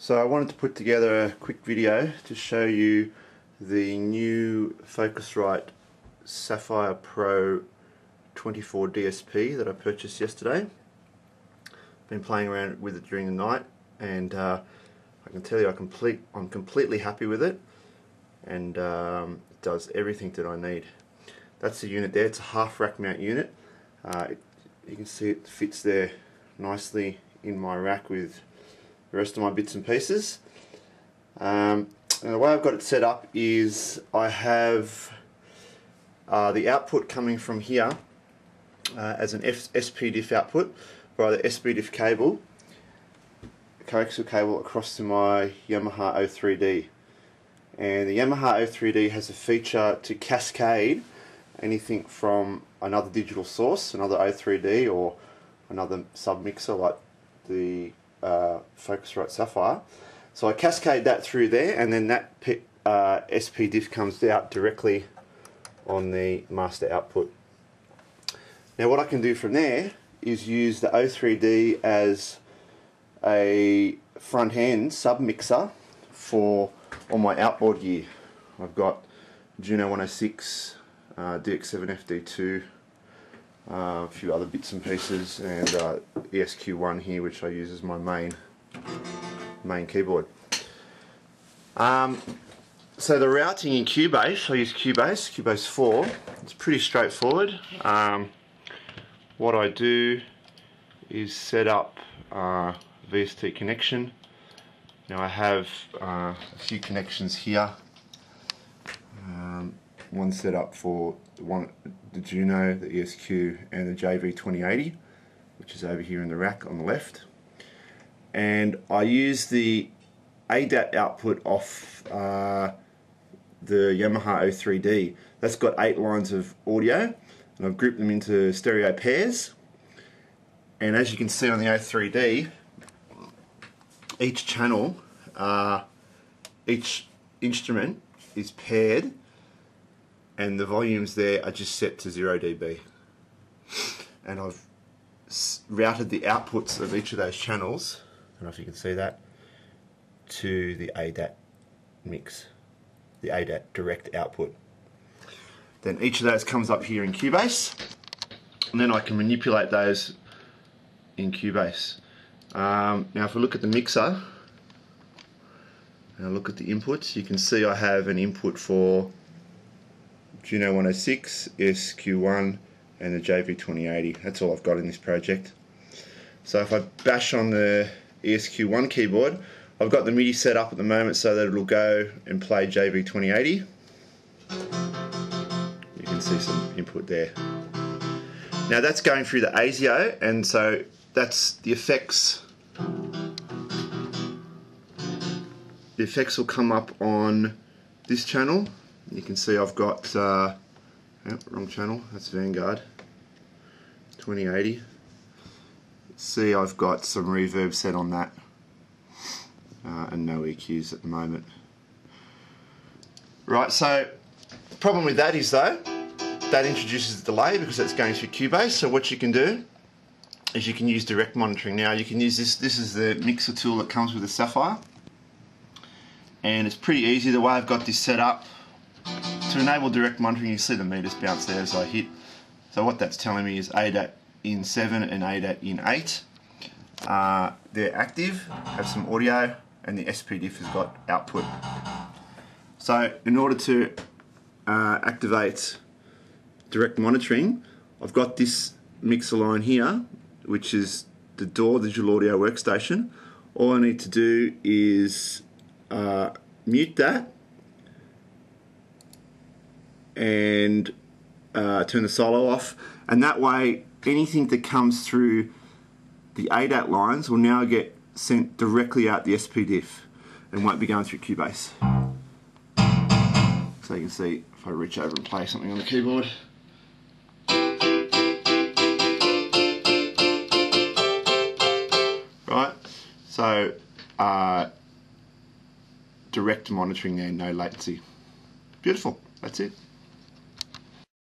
So I wanted to put together a quick video to show you the new Focusrite Saffire Pro 24 DSP that I purchased yesterday. Been playing around with it during the night, and I can tell you I'm completely happy with it, and it does everything that I need. That's the unit there. It's a half rack mount unit. You can see it fits there nicely in my rack with the rest of my bits and pieces. And the way I've got it set up is I have the output coming from here as an SPDIF output via the SPDIF cable, coaxial cable across to my Yamaha O3D. And the Yamaha O3D has a feature to cascade anything from another digital source, another O3D or another submixer like the Focusrite Saffire. So I cascade that through there, and then that SPDIF comes out directly on the master output. Now what I can do from there is use the O3D as a front end submixer for all my outboard gear. I've got Juno 106, DX7FD2, a few other bits and pieces, and ESQ1 here, which I use as my main keyboard. So the routing in Cubase, I use Cubase 4. It's pretty straightforward. What I do is set up VST connection. Now I have a few connections here. One set up for the Juno, the ESQ, and the JV2080, which is over here in the rack on the left. And I use the ADAT output off the Yamaha O3D. That's got 8 lines of audio, and I've grouped them into stereo pairs. And as you can see on the O3D, each channel, each instrument is paired, and the volumes there are just set to 0 dB. And I've routed the outputs of each of those channels, I don't know if you can see that, to the ADAT mix, the ADAT direct output. Then each of those comes up here in Cubase, and then I can manipulate those in Cubase. Now if I look at the mixer and I look at the inputs, you can see I have an input for Juno 106, ESQ1, and the JV2080. That's all I've got in this project. So if I bash on the ESQ1 keyboard, I've got the MIDI set up at the moment so that it'll go and play JV2080. You can see some input there. Now that's going through the ASIO, and so that's the effects. The effects will come up on this channel. You can see I've got, wrong channel, that's Vanguard, 2080. See, I've got some reverb set on that, and no EQs at the moment. Right, so the problem with that is though, that introduces a delay because it's going through Cubase. So what you can do is you can use direct monitoring. Now you can use this is the mixer tool that comes with the Saffire, and it's pretty easy the way I've got this set up. To enable direct monitoring, you see the meters bounce there as I hit. So what that's telling me is ADAT in 7 and ADAT in 8. They're active, have some audio, and the SPDIF has got output. So in order to activate direct monitoring, I've got this mixer line here, which is the DAW, digital audio workstation. All I need to do is mute that and turn the solo off, and that way anything that comes through the ADAT lines will now get sent directly out the SPDIF and won't be going through Cubase. So you can see if I reach over and play something on the keyboard. Right, so direct monitoring there, no latency. Beautiful, that's it.